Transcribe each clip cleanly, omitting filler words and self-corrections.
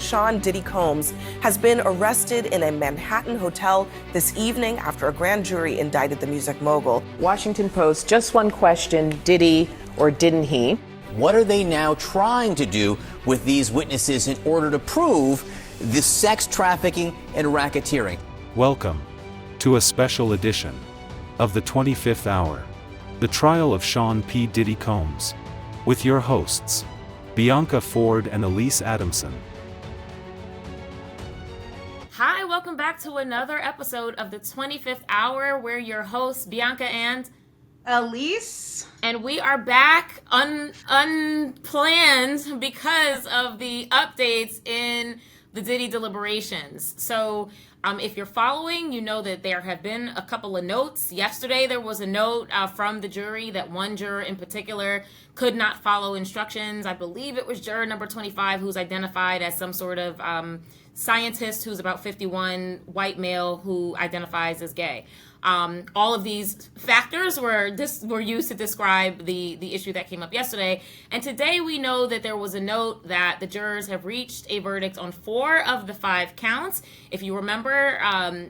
Sean Diddy Combs has been arrested in a Manhattan hotel this evening after a grand jury indicted the music mogul. Washington Post, just one question, did he or didn't he? What are they now trying to do with these witnesses in order to prove the sex trafficking and racketeering? Welcome to a special edition of the 25th Hour, the trial of Sean P. Diddy Combs, with your hosts, Bianca Forde and Alyse Adamson. Hi, welcome back to another episode of the 25th Hour. We're your hosts, Bianca and Alyse. And we are back unplanned because of the updates in the Diddy deliberations. So if you're following, you know that there have been a couple of notes. Yesterday, there was a note from the jury that one juror in particular could not follow instructions. I believe it was juror number 25, who's identified as some sort of scientist who's about 51, white male who identifies as gay. All of these factors were used to describe the issue that came up yesterday. And today we know that there was a note that the jurors have reached a verdict on 4 of the 5 counts. If you remember,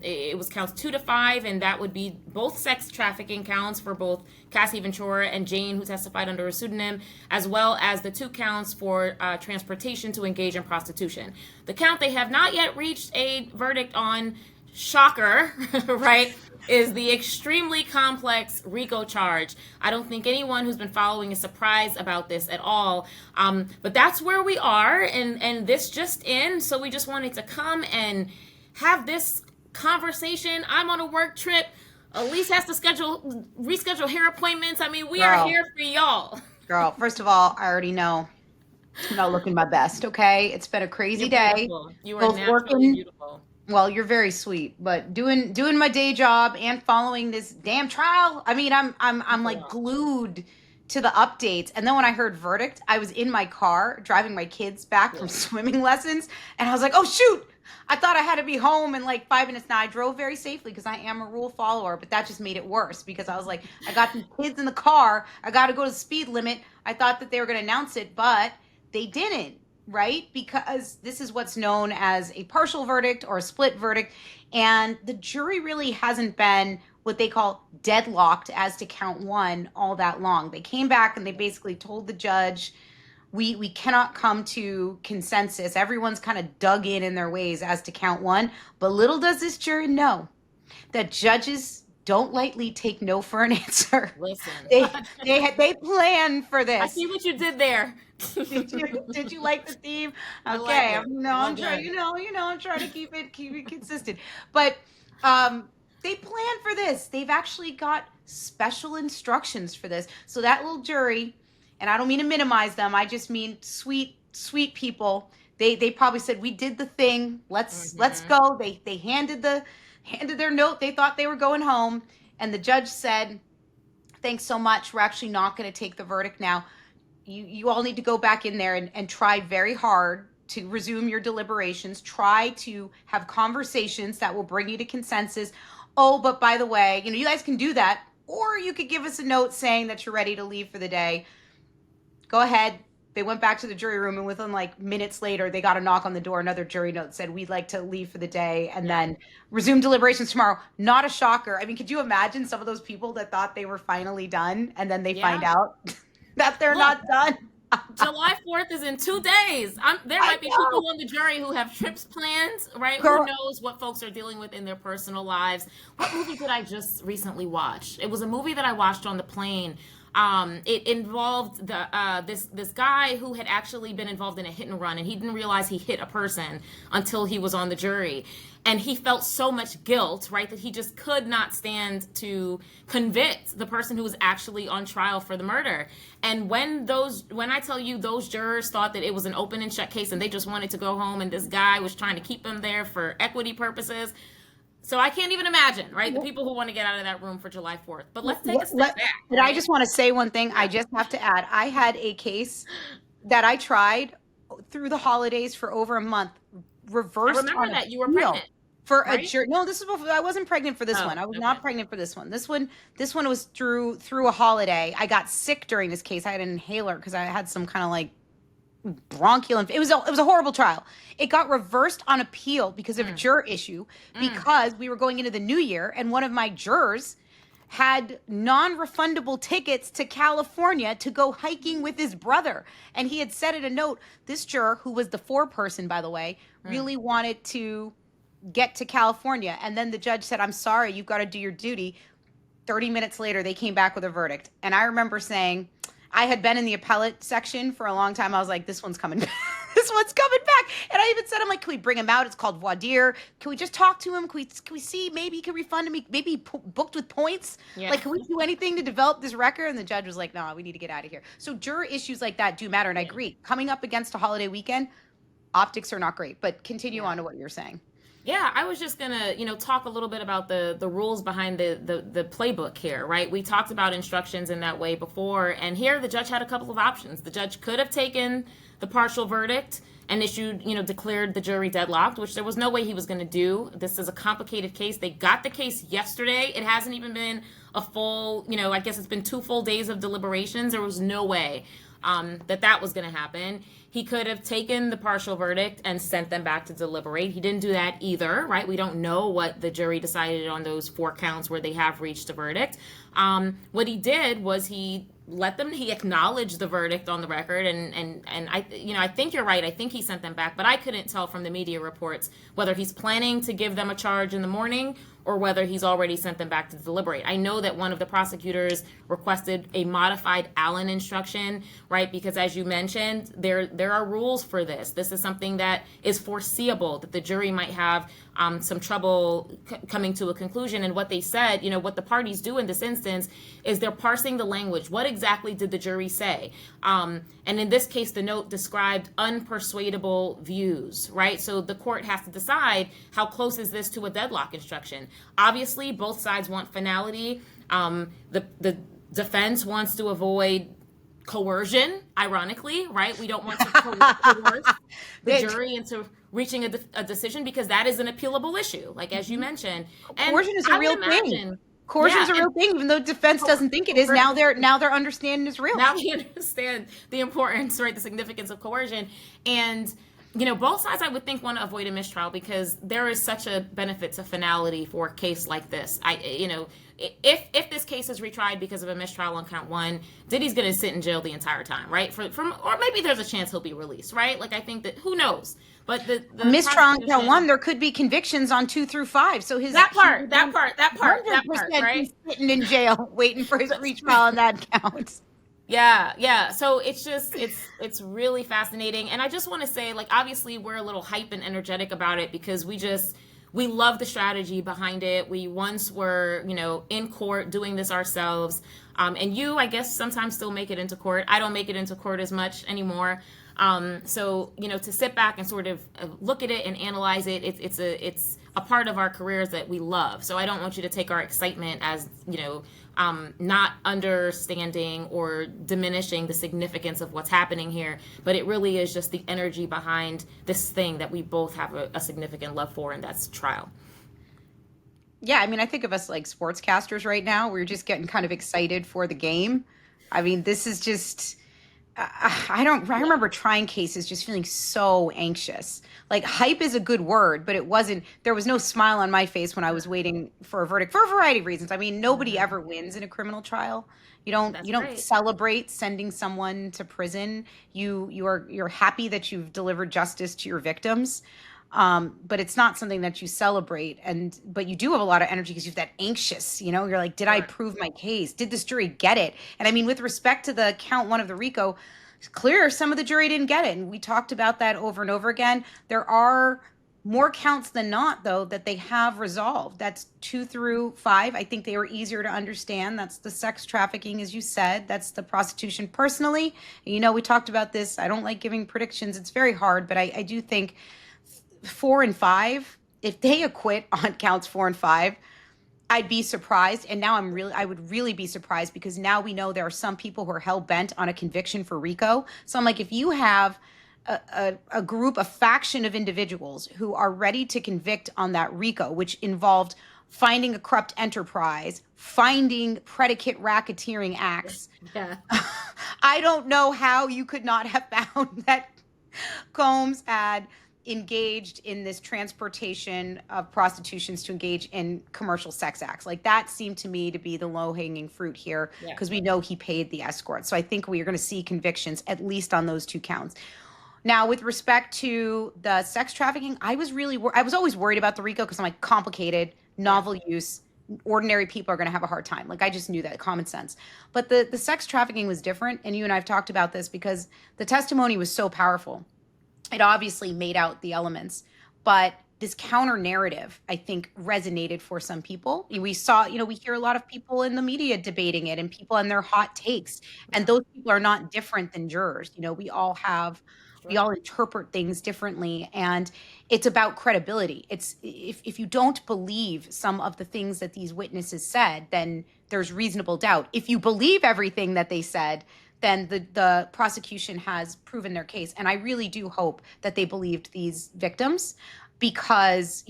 it was counts 2 to 5, and that would be both sex trafficking counts for both Cassie Ventura and Jane, who testified under a pseudonym, as well as the 2 counts for transportation to engage in prostitution. The count they have not yet reached a verdict on, shocker, right, is the extremely complex RICO charge. I don't think anyone who's been following is surprised about this at all. But that's where we are, and this just in, so we just wanted to come and have this conversation. I'm on a work trip. Alyse has to reschedule hair appointments. I mean, we are here for y'all. Girl, first of all, I already know I'm not looking my best, okay? It's been a crazy day. Beautiful. You are naturally beautiful. Well, you're very sweet, but doing my day job and following this damn trial. I mean, I'm like glued to the updates. And then when I heard verdict, I was in my car driving my kids back from swimming lessons, and I was like, oh shoot, I thought I had to be home in like 5 minutes. Now I drove very safely because I am a rule follower, but that just made it worse because I was like, I got the kids in the car, I got to go to the speed limit. I thought that they were going to announce it, but they didn't. Right? Because this is what's known as a partial verdict or a split verdict. And the jury really hasn't been what they call deadlocked as to count 1 all that long. They came back and they basically told the judge, we cannot come to consensus. Everyone's kind of dug in their ways as to count 1. But little does this jury know that judges don't lightly take no for an answer. Listen, they plan for this. I see what you did there. Did you like the theme? Okay, I'm trying to keep it consistent. But they planned for this. They've actually got special instructions for this. So that little jury, and I don't mean to minimize them, I just mean sweet people. They probably said, we did the thing. Let's go. They handed their note. They thought they were going home, and the judge said, thanks so much. We're actually not going to take the verdict now. You all need to go back in there and try very hard to resume your deliberations. Try to have conversations that will bring you to consensus. Oh, but by the way, you guys can do that, or you could give us a note saying that you're ready to leave for the day. Go ahead. They went back to the jury room, and within like minutes later, they got a knock on the door. Another jury note said, we'd like to leave for the day and then resume deliberations tomorrow. Not a shocker. I mean, could you imagine some of those people that thought they were finally done, and then they find out that they're not done? July 4th is in 2 days. There might be people on the jury who have trips planned, right? Girl. Who knows what folks are dealing with in their personal lives. What movie did I just recently watch? It was a movie that I watched on the plane. It involved this guy who had actually been involved in a hit and run, and he didn't realize he hit a person until he was on the jury. And he felt so much guilt, right, that he just could not stand to convict the person who was actually on trial for the murder. And when I tell you those jurors thought that it was an open and shut case and they just wanted to go home, and this guy was trying to keep them there for equity purposes. So I can't even imagine, right, the people who want to get out of that room for July 4th. But let's take a step back. But I just want to say one thing. I just have to add. I had a case that I tried through the holidays for over a month. Reversed. I remember that you were pregnant. For right? A jury. No, this is before. I wasn't pregnant for this one. I was not pregnant for this one. This one was through a holiday. I got sick during this case. I had an inhaler because I had some kind of like bronchial. It was a horrible trial. It got reversed on appeal because of a juror issue, because we were going into the new year, and one of my jurors had non-refundable tickets to California to go hiking with his brother. And he had said in a note, this juror, who was the foreperson, by the way, really wanted to get to California. And then the judge said, I'm sorry, you've got to do your duty. 30 minutes later, they came back with a verdict. And I remember saying, I had been in the appellate section for a long time. I was like, this one's coming back. This one's coming back. And I even said, I'm like, can we bring him out? It's called voir dire. Can we just talk to him? Can we see, maybe he can refund him? Maybe booked with points? Yeah. Like, can we do anything to develop this record? And the judge was like, no, we need to get out of here. So juror issues like that do matter. And I agree. Coming up against a holiday weekend, optics are not great. But continue on to what you're saying. Yeah, I was just gonna, talk a little bit about the rules behind the playbook here, right? We talked about instructions in that way before, and here the judge had a couple of options. The judge could have taken the partial verdict and issued, declared the jury deadlocked, which there was no way he was gonna do. This is a complicated case. They got the case yesterday. It hasn't even been a full, I guess it's been 2 full days of deliberations. There was no way that was going to happen. He could have taken the partial verdict and sent them back to deliberate. He didn't do that either, right? We don't know what the jury decided on those 4 counts where they have reached a verdict. What he did was he acknowledged the verdict on the record, and I think you're right. I think he sent them back, but I couldn't tell from the media reports whether he's planning to give them a charge in the morning or whether he's already sent them back to deliberate. I know that one of the prosecutors requested a modified Allen instruction, right? Because as you mentioned, there are rules for this. This is something that is foreseeable, that the jury might have some trouble coming to a conclusion. And what they said, what the parties do in this instance is they're parsing the language. What exactly did the jury say? And in this case, the note described unpersuadable views, right? So the court has to decide how close is this to a deadlock instruction. Obviously, both sides want finality. The defense wants to avoid coercion, ironically, right? We don't want to coerce the jury into reaching a decision, because that is an appealable issue, like as you mentioned. Coercion is a real thing. Coercion is a real thing, even though defense doesn't think it is. Now they're understanding it's real. Now we understand the importance, right, the significance of coercion. And both sides, I would think, want to avoid a mistrial, because there is such a benefit to finality for a case like this. If this case is retried because of a mistrial on count 1, Diddy's going to sit in jail the entire time, right? Or maybe there's a chance he'll be released, right? Like, I think that, who knows? But the mistrial on count 1, there could be convictions on 2 through 5. So that part, right? Sitting in jail waiting for his retrial on that count. Yeah. So it's really fascinating. And I just want to say, like, obviously we're a little hype and energetic about it because we love the strategy behind it. We once were, in court doing this ourselves. And you, I guess, sometimes still make it into court. I don't make it into court as much anymore. So, to sit back and sort of look at it and analyze it, it's a part of our careers that we love. So I don't want you to take our excitement as, not understanding or diminishing the significance of what's happening here, but it really is just the energy behind this thing that we both have a significant love for, and that's trial. Yeah, I mean, I think of us like sportscasters right now. We're just getting kind of excited for the game. I mean, this is just... I remember trying cases just feeling so anxious. Like, hype is a good word, but there was no smile on my face when I was waiting for a verdict for a variety of reasons. I mean, nobody ever wins in a criminal trial. You don't celebrate sending someone to prison. You're happy that you've delivered justice to your victims. But it's not something that you celebrate, but you do have a lot of energy because you have that anxious, you're like, did I prove my case? Did this jury get it? And I mean, with respect to the count 1 of the RICO, it's clear some of the jury didn't get it. And we talked about that over and over again. There are more counts than not, though, that they have resolved. That's 2 through 5. I think they were easier to understand. That's the sex trafficking, as you said. That's the prostitution. Personally, we talked about this. I don't like giving predictions. It's very hard, but I do think 4 and 5, if they acquit on counts 4 and 5, I'd be surprised. And now I would really be surprised, because now we know there are some people who are hell bent on a conviction for RICO. So I'm like, if you have a group, a faction of individuals who are ready to convict on that RICO, which involved finding a corrupt enterprise, finding predicate racketeering acts. Yeah. I don't know how you could not have found that Combs had engaged in this transportation of prostitutions to engage in commercial sex acts. Like that seemed to me to be the low-hanging fruit here because we know he paid the escort. So I think we are going to see convictions at least on those 2 counts. Now, with respect to the sex trafficking, I was always worried about the RICO because I'm like, complicated, novel use, ordinary people are going to have a hard time. Like I just knew that, common sense. But the sex trafficking was different, and you and I have talked about this because the testimony was so powerful. It obviously made out the elements, but this counter narrative, I think, resonated for some people. We saw, we hear a lot of people in the media debating it and people and their hot takes. And those people are not different than jurors. We all interpret things differently, and it's about credibility. It's if you don't believe some of the things that these witnesses said, then there's reasonable doubt. If you believe everything that they said, then the prosecution has proven their case. And I really do hope that they believed these victims because,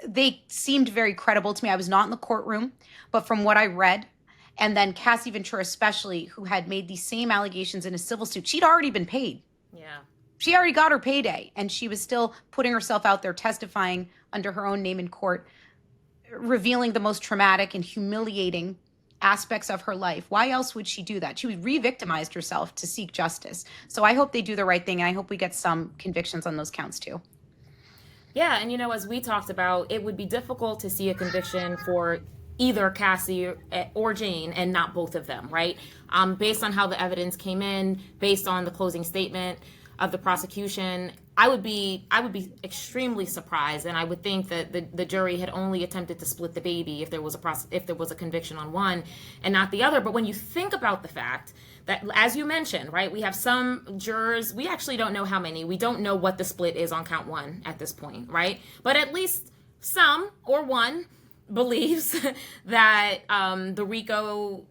they seemed very credible to me. I was not in the courtroom, but from what I read, and then Cassie Ventura especially, who had made these same allegations in a civil suit, she'd already been paid. Yeah. She already got her payday, and she was still putting herself out there testifying under her own name in court, revealing the most traumatic and humiliating aspects of her life. Why else would she do that? She re-victimized herself to seek justice. So I hope they do the right thing, and I hope we get some convictions on those counts too. Yeah, and as we talked about, it would be difficult to see a conviction for either Cassie or Jane and not both of them, right? Based on how the evidence came in, based on the closing statement of the prosecution, I would be extremely surprised, and I would think that the jury had only attempted to split the baby if there was a conviction on one and not the other. But when you think about the fact that, as you mentioned, right, we have some jurors, we actually don't know how many, we don't know what the split is on count 1 at this point, right? But at least some or one believes that the RICO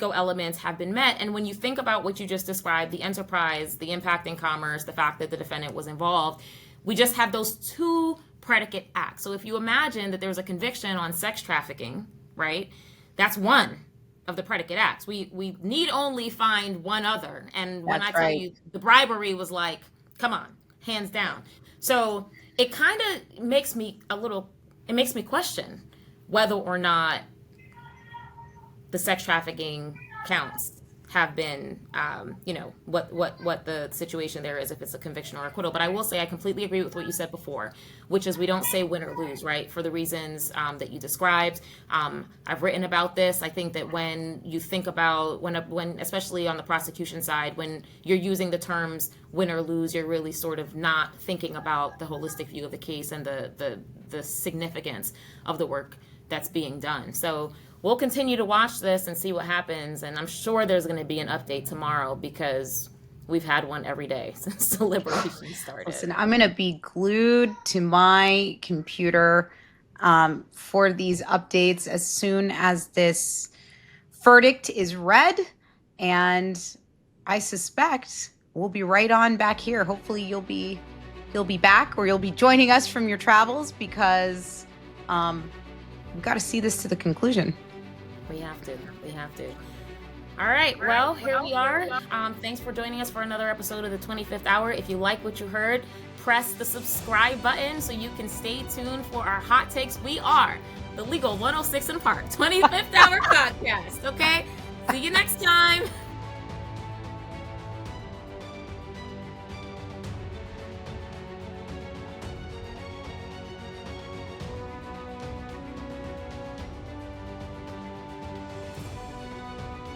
elements have been met. And when you think about what you just described, the enterprise, the impact in commerce, the fact that the defendant was involved, we just have those 2 predicate acts. So if you imagine that there was a conviction on sex trafficking, right, that's one of the predicate acts. We need only find one other. And when I tell you the bribery was like, come on, hands down. So it kind of makes me question whether or not the sex trafficking counts have been, what the situation there is, if it's a conviction or acquittal. But I will say I completely agree with what you said before, which is we don't say win or lose, right? For the reasons that you described. I've written about this. I think that when you think about, when especially on the prosecution side, when you're using the terms win or lose, you're really sort of not thinking about the holistic view of the case and the significance of the work that's being done. So we'll continue to watch this and see what happens. And I'm sure there's going to be an update tomorrow because we've had one every day since the liberation started. Listen, I'm going to be glued to my computer for these updates as soon as this verdict is read. And I suspect we'll be right on back here. Hopefully you'll be back, or you'll be joining us from your travels, because we've got to see this to the conclusion. We have to. All right. Well, here we are. Thanks for joining us for another episode of the 25th Hour. If you like what you heard, press the subscribe button so you can stay tuned for our hot takes. We are the Legal 106 and Park 25th Hour podcast. Okay. See you next time.